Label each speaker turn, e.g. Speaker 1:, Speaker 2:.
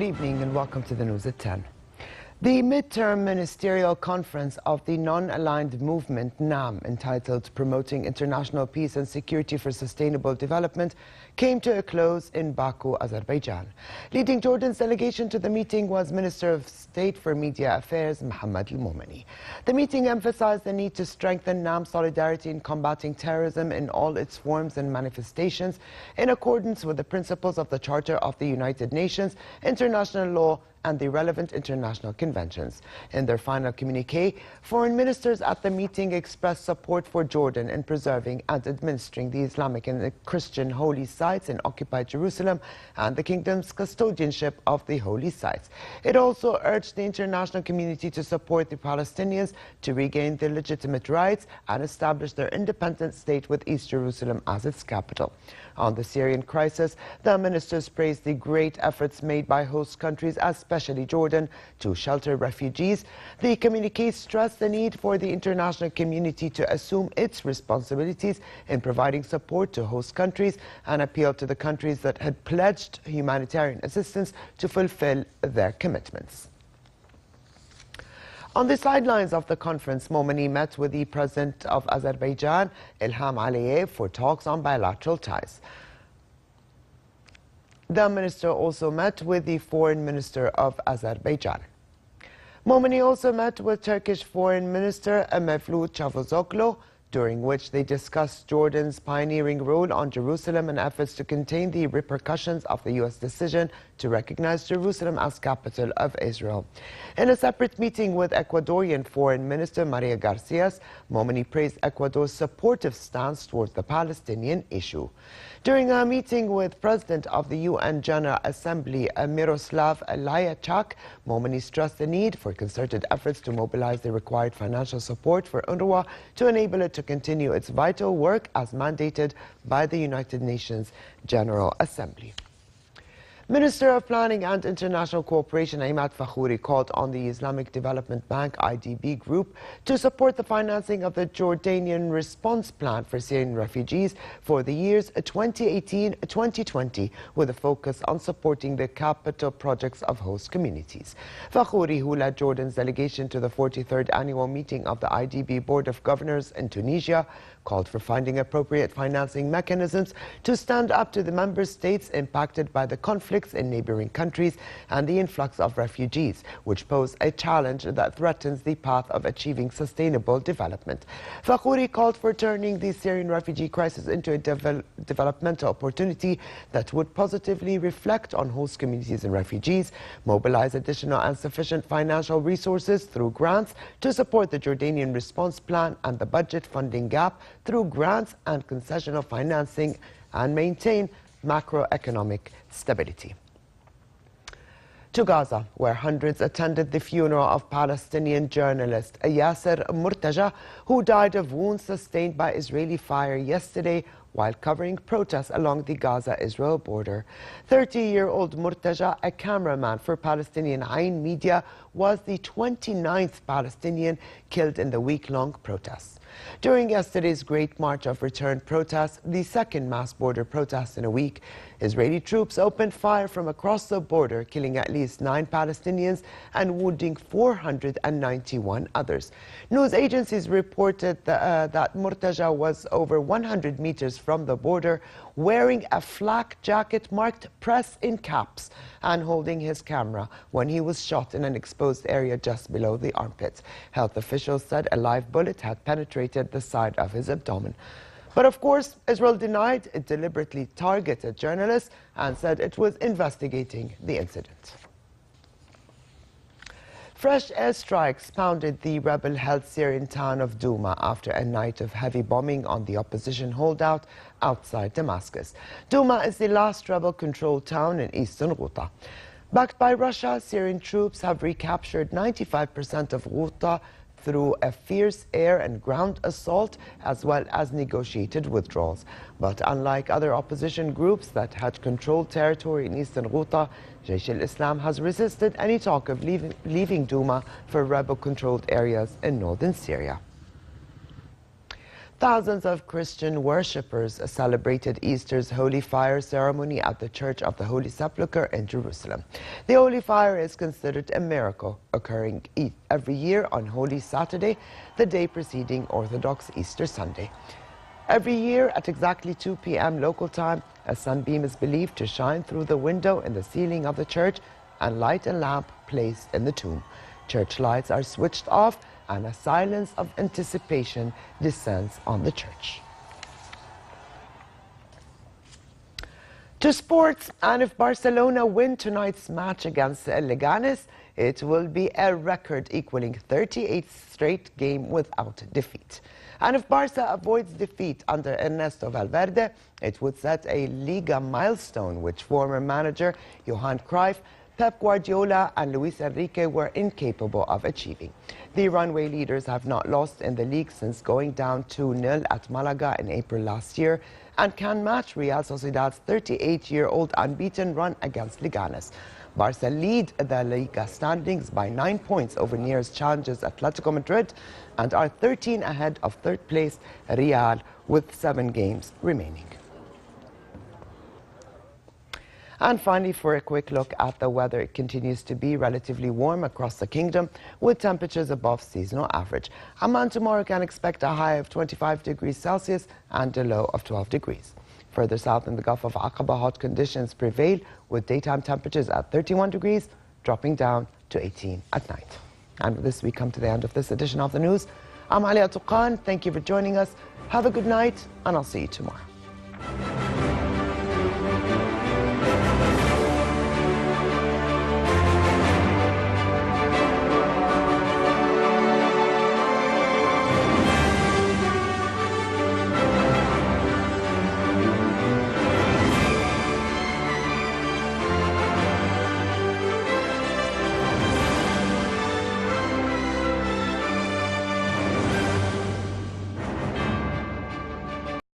Speaker 1: Good evening and welcome to the news at 10. The Midterm Ministerial Conference of the Non-Aligned Movement, NAM, entitled Promoting International Peace and Security for Sustainable Development, came to a close in Baku, Azerbaijan. Leading Jordan's delegation to the meeting was Minister of State for Media Affairs, Mohammed al-Momeni. The meeting emphasized the need to strengthen NAM's solidarity in combating terrorism in all its forms and manifestations, in accordance with the principles of the Charter of the United Nations, international law, and the relevant international conventions. In their final communiqué, foreign ministers at the meeting expressed support for Jordan in preserving and administering the Islamic and Christian holy sites in occupied Jerusalem and the kingdom's custodianship of the holy sites. It also urged the international community to support the Palestinians to regain their legitimate rights and establish their independent state with East Jerusalem as its capital. On the Syrian crisis, the ministers praised the great efforts made by host countries, especially Jordan, to shelter refugees. The communiqué stressed the need for the international community to assume its responsibilities in providing support to host countries and appealed to the countries that had pledged humanitarian assistance to fulfill their commitments. On the sidelines of the conference, Momeni met with the President of Azerbaijan, Ilham Aliyev, for talks on bilateral ties. The minister also met with the Foreign Minister of Azerbaijan. Momeni also met with Turkish Foreign Minister Mevlut Cavusoglu, during which they discussed Jordan's pioneering role on Jerusalem and efforts to contain the repercussions of the U.S. decision to recognize Jerusalem as capital of Israel. In a separate meeting with Ecuadorian Foreign Minister Maria Garcias, Momeni praised Ecuador's supportive stance towards the Palestinian issue. During a meeting with President of the UN General Assembly Miroslav Lajčák, Momeni stressed the need for concerted efforts to mobilize the required financial support for UNRWA to enable it to continue its vital work as mandated by the United Nations General Assembly. Minister of Planning and International Cooperation Imad Fakhoury called on the Islamic Development Bank IDB Group to support the financing of the Jordanian response plan for Syrian refugees for the years 2018-2020, with a focus on supporting the capital projects of host communities. Fakhoury, who led Jordan's delegation to the 43rd annual meeting of the IDB Board of Governors in Tunisia, called for finding appropriate financing mechanisms to stand up to the member states impacted by the conflicts in neighboring countries and the influx of refugees, which pose a challenge that threatens the path of achieving sustainable development. Fakhoury called for turning the Syrian refugee crisis into a developmental opportunity that would positively reflect on host communities and refugees, mobilize additional and sufficient financial resources through grants to support the Jordanian response plan and the budget funding gap through grants and concessional financing, and maintain macroeconomic stability. To Gaza, where hundreds attended the funeral of Palestinian journalist Yasser Murtaja, who died of wounds sustained by Israeli fire yesterday while covering protests along the Gaza-Israel border. 30-year-old Murtaja, a cameraman for Palestinian Ain Media, was the 29th Palestinian killed in the week-long protests. During yesterday's Great March of Return protests, the second mass border protest in a week, Israeli troops opened fire from across the border, killing at least 9 Palestinians and wounding 491 others. News agencies reported that Murtaja was over 100 meters from the border, wearing a flak jacket marked "Press" in caps and holding his camera when he was shot in an exposed area just below the armpit. Health officials said a live bullet had penetrated the side of his abdomen. But of course, Israel denied it deliberately targeted journalists and said it was investigating the incident. Fresh airstrikes pounded the rebel-held Syrian town of Duma after a night of heavy bombing on the opposition holdout outside Damascus. Duma is the last rebel-controlled town in eastern Ghouta. Backed by Russia, Syrian troops have recaptured 95% of Ghouta through a fierce air and ground assault, as well as negotiated withdrawals. But unlike other opposition groups that had controlled territory in eastern Ghouta, Jaish al-Islam has resisted any talk of leaving Duma for rebel-controlled areas in northern Syria. Thousands of Christian worshippers celebrated Easter's Holy Fire ceremony at the Church of the Holy Sepulchre in Jerusalem. The Holy Fire is considered a miracle, occurring every year on Holy Saturday, the day preceding Orthodox Easter Sunday. Every year at exactly 2 p.m. local time, a sunbeam is believed to shine through the window in the ceiling of the church and light a lamp placed in the tomb. Church lights are switched off and a silence of anticipation descends on the church. To sports, and if Barcelona win tonight's match against Leganes, it will be a record equaling 38th straight game without defeat. And if Barca avoids defeat under Ernesto Valverde, it would set a Liga milestone which former manager Johan Cruyff, Pep Guardiola and Luis Enrique were incapable of achieving. The runway leaders have not lost in the league since going down 2-0 at Malaga in April last year and can match Real Sociedad's 38-year-old unbeaten run against Leganes. Barca lead the Liga standings by 9 points over nearest challengers Atletico Madrid and are 13 ahead of third place Real with 7 games remaining. And finally, for a quick look at the weather, it continues to be relatively warm across the kingdom with temperatures above seasonal average. Amman tomorrow can expect a high of 25 degrees Celsius and a low of 12 degrees. Further south in the Gulf of Aqaba, hot conditions prevail with daytime temperatures at 31 degrees, dropping down to 18 at night. And with this, we come to the end of this edition of the news. I'm Alia Tuqan. Thank you for joining us. Have a good night, and I'll see you tomorrow.